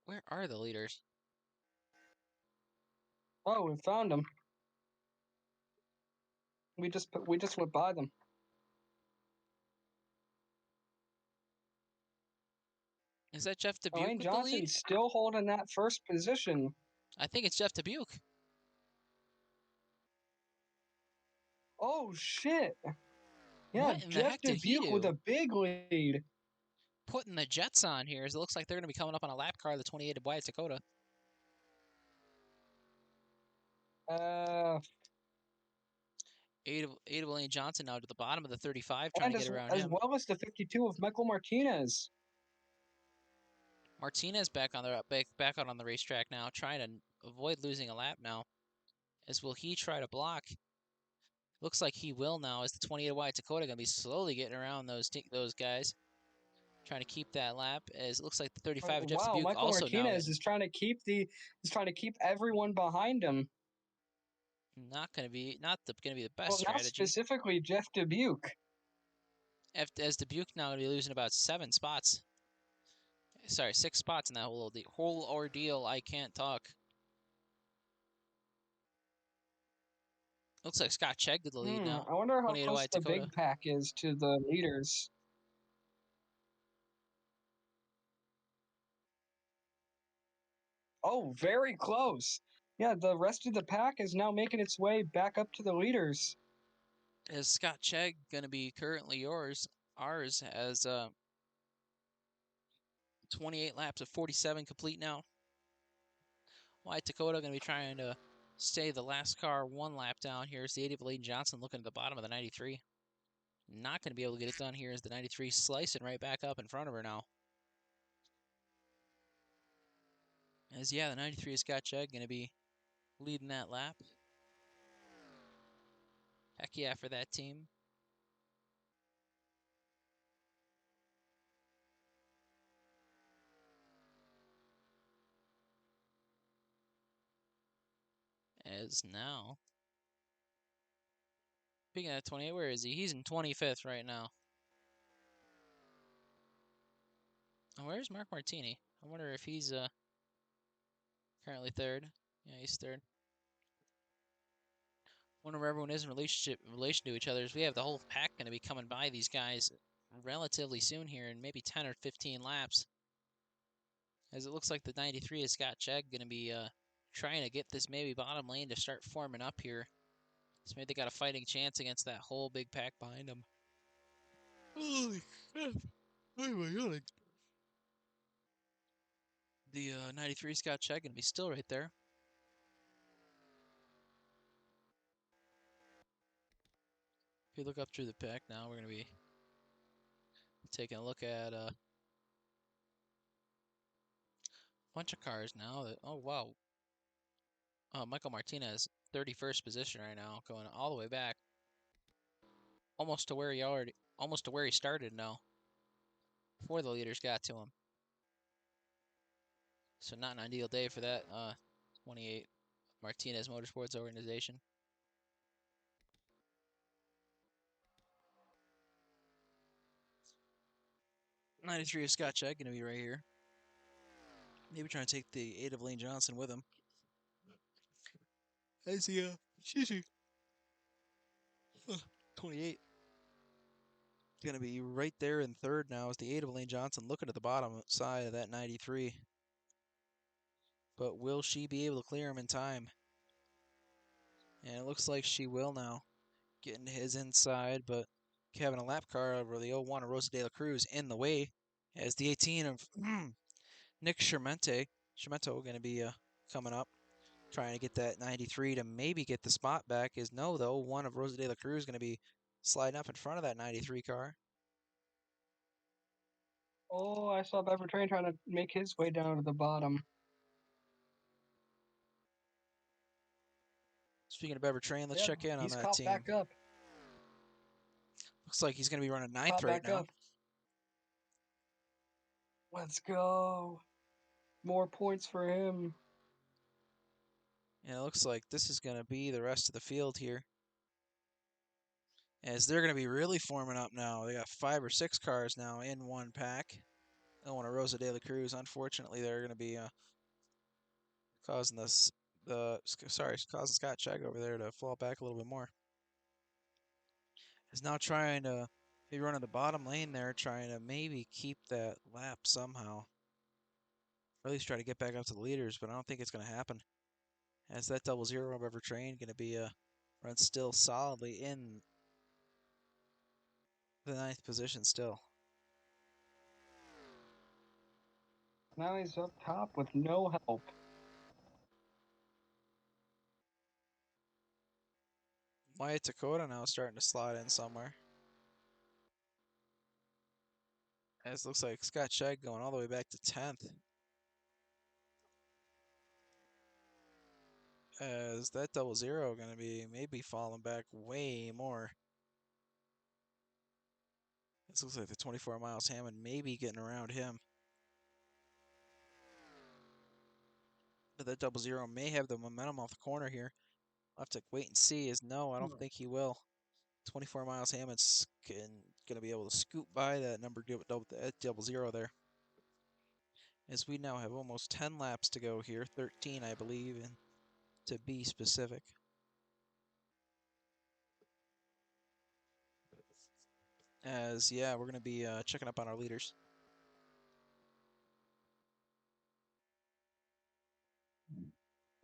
Where are the leaders? Oh, we found them. We just went by them. Is that Jeff Dubuque Lane with the lead? Johnson's still holding that first position. I think it's Jeff Dubuque. Oh shit! Yeah, What in the Jeff heck did he Dubuque with do? a big lead. Putting the Jets on here, as it looks like they're going to be coming up on a lap car, the 28 of Wyatt Dakota. Uh, 8 of Lane Johnson now to the bottom of the 35, trying and to get around as him. well as the 52 of Michael Martinez. Martinez back on the back out on the racetrack now, trying to avoid losing a lap now. As will he try to block? Looks like he will now, as the 28 of Wyatt Dakota going to be slowly getting around those guys, trying to keep that lap. As it looks like the 35 of Jeff Wow, Dubuque Michael also Martinez now is trying to keep everyone behind him. not going to be the best Well, not strategy. specifically Jeff Dubuque. As Dubuque now going to be losing about 7 spots. Sorry, 6 spots in that whole ordeal. I can't talk. Looks like Scott Chegg did the lead now. I wonder how 28 close Wyatt the Dakota. big pack is to the leaders. Oh, very close. Yeah, the rest of the pack is now making its way back up to the leaders. Is Scott Chegg going to be currently yours? Ours has 28 laps of 47 complete now. Wyatt Dakota going to be trying to stay the last car 1 lap down. Here's the 80 of Layden Johnson looking at the bottom of the 93. Not going to be able to get it done here as the 93 slicing right back up in front of her now. As yeah, the 93 is Scott Chegg going to be leading that lap. Heck yeah for that team. As now, speaking of 28, where is he? He's in 25th right now. And where's Mark Martini? I wonder if he's currently 3rd. Yeah, he's 3rd. Wonder where everyone is in relation to each other. As we have the whole pack going to be coming by these guys relatively soon here in maybe 10 or 15 laps. As it looks like the 93 is Scott Chegg going to be trying to get this maybe bottom lane to start forming up here So maybe they got a fighting chance against that whole big pack behind them. Holy crap. Oh my god. The 93 Scott Check gonna be still right there. If you look up through the pack now, we're gonna be taking a look at a bunch of cars now. That oh wow, Michael Martinez, 31st position right now, going all the way back, almost to where he started now, before the leaders got to him. So not an ideal day for that 28 Martinez Motorsports organization. '93 of Scott Check gonna be right here. Maybe trying to take the 8 of Lane Johnson with him. As the excuse me, 28 gonna be right there in third now as the 8 of Lane Johnson looking at the bottom side of that 93. But will she be able to clear him in time? And it looks like she will now. Getting to his inside, but having a lap car over the 01 of Rosa De La Cruz in the way as the 18 of Nick Schermento going to be coming up, trying to get that 93 to maybe get the spot back. Is no, the 01 of Rosa De La Cruz going to be sliding up in front of that 93 car. Oh, I saw Bever Train trying to make his way down to the bottom. Speaking of Bever Train, let's Yeah, check in on he's that caught team. back up. Looks like he's going to be running ninth Caught right back now. up. Let's go. More points for him. And it looks like this is going to be the rest of the field here. As they're going to be really forming up now. They got 5 or 6 cars now in one pack. One of Rosa De La Cruz. Unfortunately, they're going to be causing causing Scott Check over there to fall back a little bit more. Is now trying to be running the bottom lane there, trying to maybe keep that lap somehow. Or at least try to get back up to the leaders, but I don't think it's going to happen. As that 00 of Ever Train going to be run still solidly in the 9th position still. Now he's up top with no help. Wyatt Dakota now starting to slide in somewhere. As it looks like Scott Check going all the way back to 10th. As that 00 going to be maybe falling back way more. This looks like the 24 Miles Hammond maybe getting around him. But that 00 may have the momentum off the corner here. I'll have to wait and see. Is no, I don't think he will. 24 Miles Hammond's going to be able to scoot by that number 00 there. As we now have almost 10 laps to go here, 13 I believe, and to be specific. As yeah, we're going to be checking up on our leaders.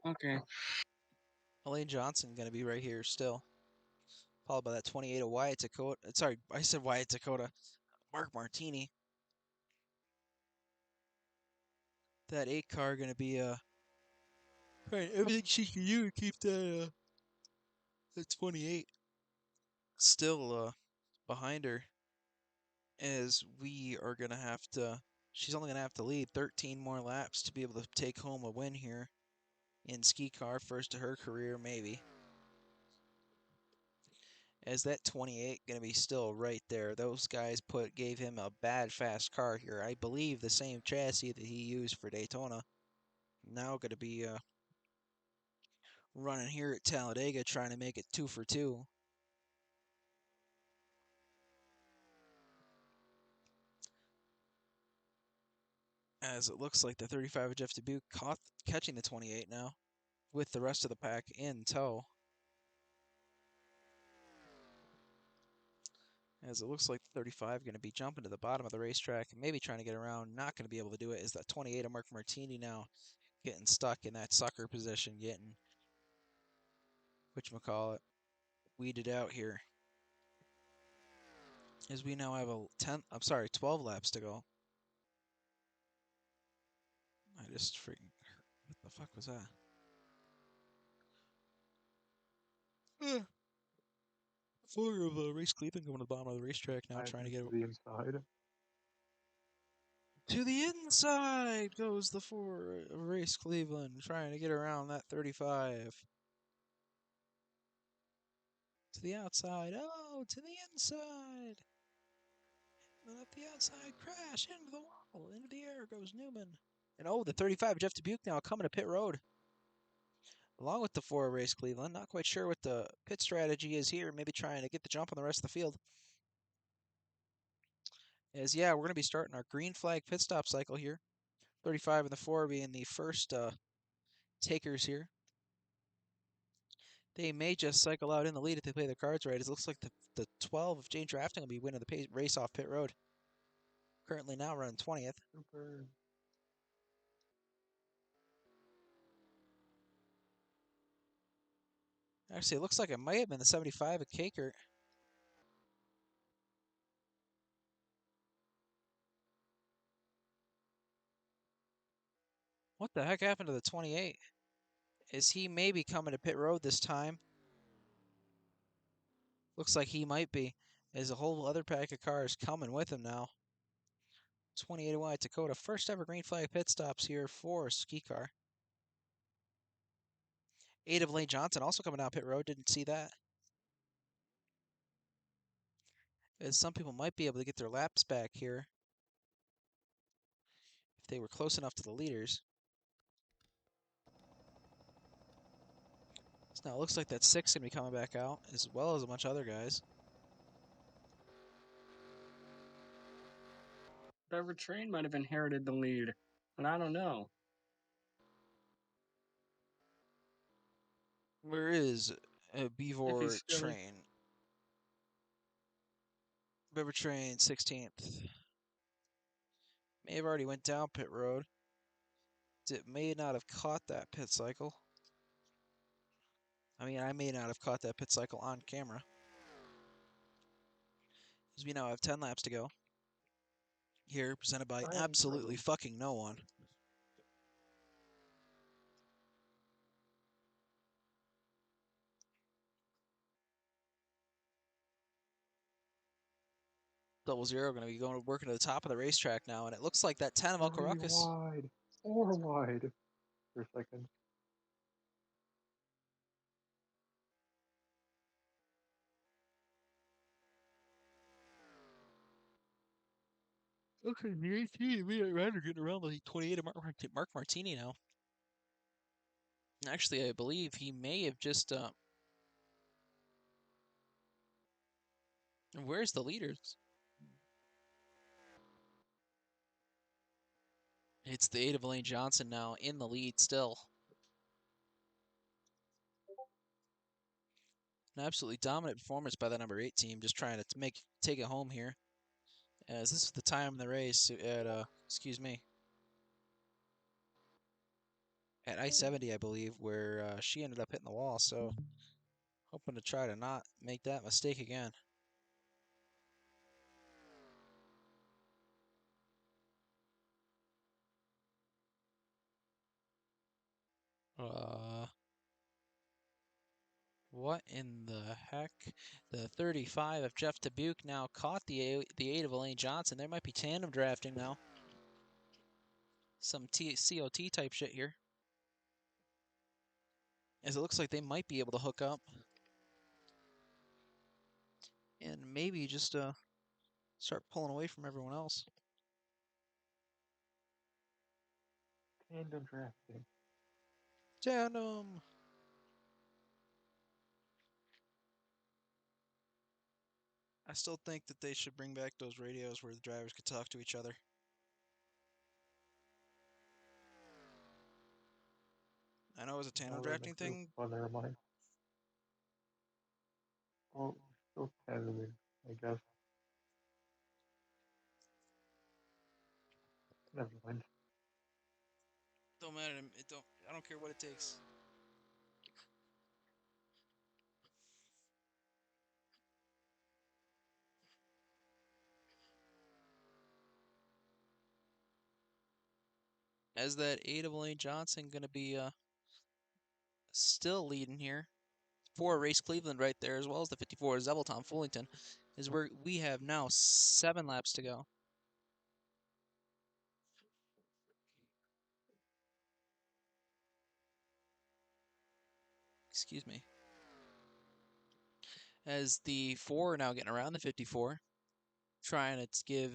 Okay. Elaine Johnson going to be right here still. Followed by that 28 of Wyatt Dakota. Sorry, I said Wyatt Dakota. Mark Martini. That 8 car going to be trying everything she can do to keep that 28 still behind her. As we are going to have to, she's only going to have to lead 13 more laps to be able to take home a win here in SKICAR, first of her career, maybe. As that 28 going to be still right there. Those guys gave him a bad fast car here. I believe the same chassis that he used for Daytona. Now going to be running here at Talladega, trying to make it 2 for 2. As it looks like the 35 of Jeff Dubuque catching the 28 now, with the rest of the pack in tow. As it looks like the 35 going to be jumping to the bottom of the racetrack and maybe trying to get around. Not going to be able to do it. Is that 28 of Mark Martini now getting stuck in that sucker position, getting whatchamacallit, weeded out here. As we now have 12 laps to go. I just freaking, what the fuck was that? Four of Race Cleveland going to the bottom of the racetrack now, I trying to think get to the inside. to the inside goes the four of Race Cleveland, trying to get around that 35. To the outside, oh, to the inside. And up the outside, crash into the wall, into the air goes Newman. And oh, the 35, Jeff Dubuque now coming to pit road. Along with the four of Race Cleveland. Not quite sure what the pit strategy is here. Maybe trying to get the jump on the rest of the field. Yeah, we're going to be starting our green flag pit stop cycle here. 35 and the 4 being the first takers here. They may just cycle out in the lead if they play their cards right. It looks like the 12 of Jane Drafting will be winning the race off pit road. Currently now running 20th. Super. Actually, it looks like it might have been the 75 of Caker. What the heck happened to the 28? Is he maybe coming to pit road this time? Looks like he might be. There's a whole other pack of cars coming with him now. 28 wide Dakota. First ever green flag pit stops here for SKICAR. 8 of Lane Johnson also coming down pit road. Didn't see that. As some people might be able to get their laps back here if they were close enough to the leaders. So now it looks like that 6 going to be coming back out, as well as a bunch of other guys. Bever Train might have inherited the lead, but I don't know. Where is If he's Beaver still Train? Beaver Train 16th. May have already went down pit road. It may not have caught that pit cycle. I mean, I may not have caught that pit cycle on camera. As we now have 10 laps to go. Here, presented by I am absolutely true. fucking no one. Double Zero going to be working to the top of the racetrack now, and it looks like that 10 of Uncle 3 Ruckus. wide. 4 wide. For a second. Okay, the 18, we are getting around the 28 of Mark Martini now. Actually, I believe he may have just. Where's the leaders? It's the 8 of Elaine Johnson now in the lead still. An absolutely dominant performance by the number 8 team, just trying to take it home here. As this is the time in the race at at I-70, I believe, where she ended up hitting the wall. So hoping to try to not make that mistake again. What in the heck? The 35 of Jeff Dubuque now caught the 8 of Elaine Johnson. There might be tandem drafting now. Some COT type shit here. As it looks like they might be able to hook up. And maybe just start pulling away from everyone else. Tandem drafting. Tandem! I still think that they should bring back those radios where the drivers could talk to each other. I know it was a tandem Oh, that drafting makes it. thing. Oh, never mind. Well, still tandeming, I guess. Never mind. Don't matter. I don't care what it takes. As that 8 of Lane Johnson going to be still leading here. 4 Race Cleveland right there, as well as the 54 Zebel Tom Fullington, is where we have now 7 laps to go. Excuse me. As the 4 are now getting around the 54, trying to give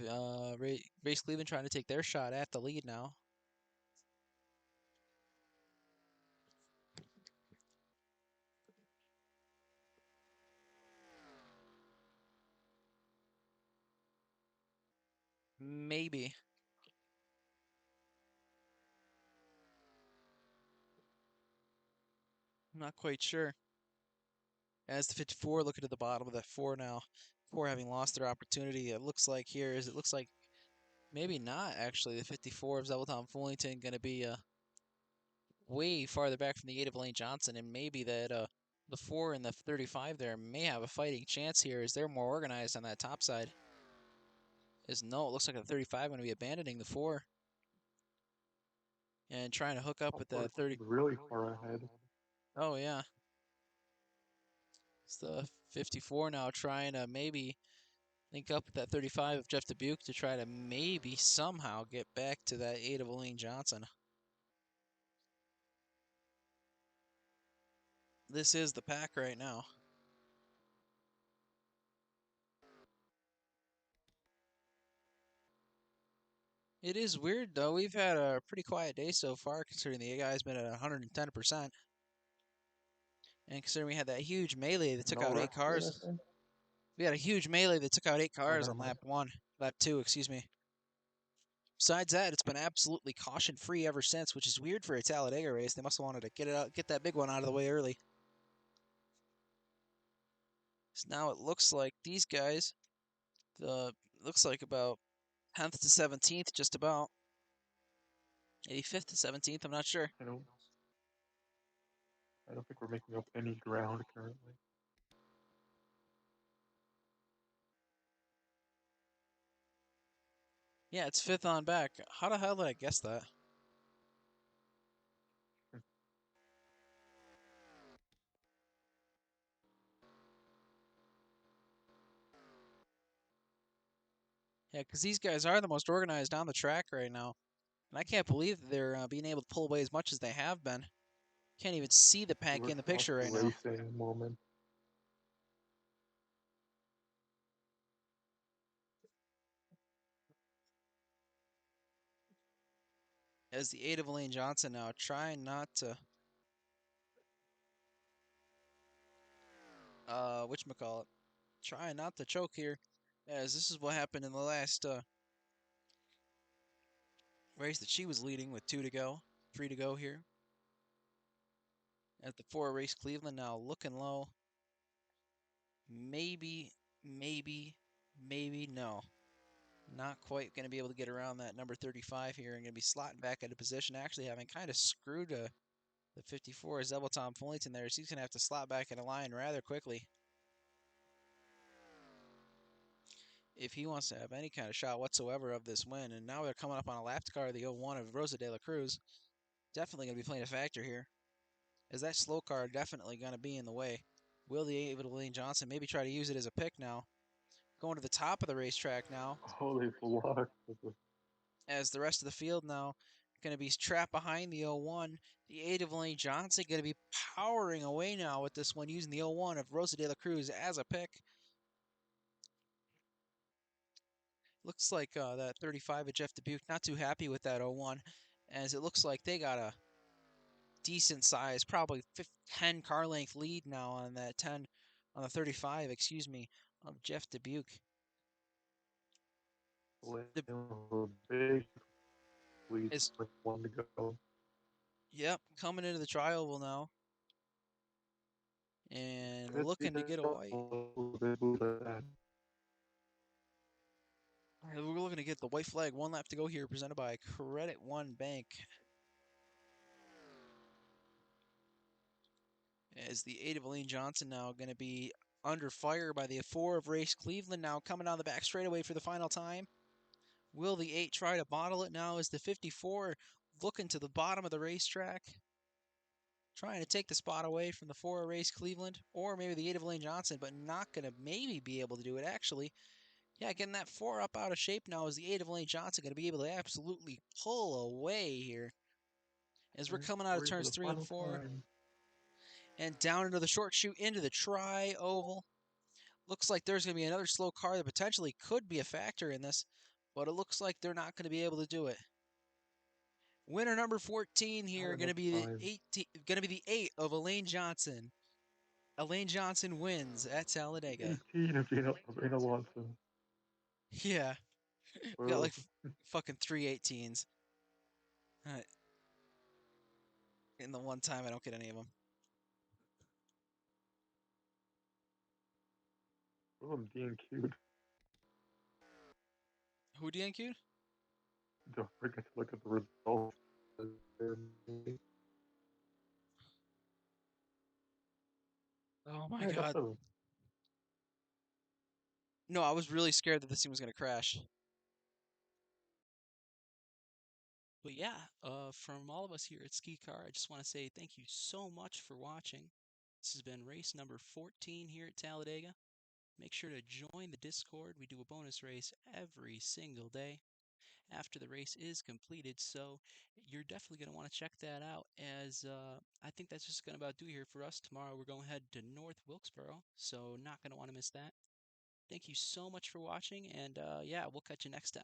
Race Cleveland trying to take their shot at the lead now. Maybe. I'm not quite sure. As the 54 looking to the bottom of that 4 now. 4 having lost their opportunity. It looks like maybe not actually. The 54 of Zebelton Fullington going to be way farther back from the 8 of Lane Johnson, and maybe that the 4 and the 35 there may have a fighting chance here as they're more organized on that top side. It looks like the 35 going to be abandoning the 4 and trying to hook up Oh, with the 30. really far ahead. Oh yeah, it's the 54 now trying to maybe link up with that 35 of Jeff Dubuque to try to maybe somehow get back to that 8 of Elaine Johnson. This is the pack right now. It is weird though. We've had a pretty quiet day so far, considering the guy's been at 110%, and considering we had that huge melee that took No out 8 rest or cars. anything? We had a huge melee that took out 8 Oh, cars never on mind. lap 2, excuse me. Besides that, it's been absolutely caution-free ever since, which is weird for a Talladega race. They must have wanted to get that big one out of the way early. So now it looks like these guys, looks like about 10th to 17th, just about. 85th to 17th, I'm not sure. I don't think we're making up any ground currently. Yeah, it's 5th on back. How the hell did I guess that? Yeah, because these guys are the most organized on the track right now. And I can't believe that they're being able to pull away as much as they have been. Can't even see the pack We're in the picture right now. racing moment. As the 8 of Elaine Johnson now trying not to whatchamacallit, trying not to choke here, as this is what happened in the last race that she was leading with 2 to go, 3 to go here. At the 4 race Cleveland now looking low. Maybe, maybe no. Not quite going to be able to get around that number 35 here and going to be slotting back into position. Actually having kind of screwed the 54 is Double Tom Fullington there, so he's going to have to slot back in a line rather quickly if he wants to have any kind of shot whatsoever of this win. And now they're coming up on a lapped car, the 01 of Rosa de la Cruz. Definitely going to be playing a factor here, as that slow car definitely going to be in the way. Will the 8 of Lane Johnson maybe try to use it as a pick now? Going to the top of the racetrack now. Holy blocked. As the rest of the field now going to be trapped behind the 01. The 8 of Lane Johnson going to be powering away now with this one, using the 01 of Rosa de la Cruz as a pick. Looks like that 35 of Jeff Dubuque not too happy with that 01, as it looks like they got a decent size, probably 10 car length lead now on that 10, on the 35, excuse me, of Jeff Dubuque. Big lead Is with 1 to go. Yep, coming into the trial now, and Could be looking to get a white. We're looking to get the white flag. 1 lap to go here, presented by Credit One Bank. As the 8 of Elaine Johnson now going to be under fire by the 4 of Race Cleveland now coming down the back straightaway for the final time. Will the 8 try to bottle it now as the 54 looking to the bottom of the racetrack, trying to take the spot away from the 4 race Cleveland, or maybe the 8 of Lane Johnson, but not going to maybe be able to do it. Actually, yeah, getting that 4 up out of shape now is the 8 of Lane Johnson going to be able to absolutely pull away here as we're Alright, coming out of ready for turns the 3 and final 4 time. and down into the short chute into the tri-oval. Looks like there's going to be another slow car that potentially could be a factor in this, but it looks like they're not going to be able to do it. Winner number 14 here, Not going to enough be the time. 18, going to be the 8 of Elaine Johnson. Elaine Johnson wins at Talladega. 18 of Gina Watson. Yeah, we got Well, like fucking 3 18s. In the one time I don't get any of them. I'm DNQ'd. Who DNQ'd? Don't forget to look at the results. Oh my Yeah, I got god. 7. No, I was really scared that this thing was going to crash. But yeah, from all of us here at SKICAR, I just want to say thank you so much for watching. This has been race number 14 here at Talladega. Make sure to join the Discord. We do a bonus race every single day after the race is completed, so you're definitely going to want to check that out, as I think that's just going to about do here for us. Tomorrow we're going to head to North Wilkesboro, so not going to want to miss that. Thank you so much for watching, and yeah, we'll catch you next time.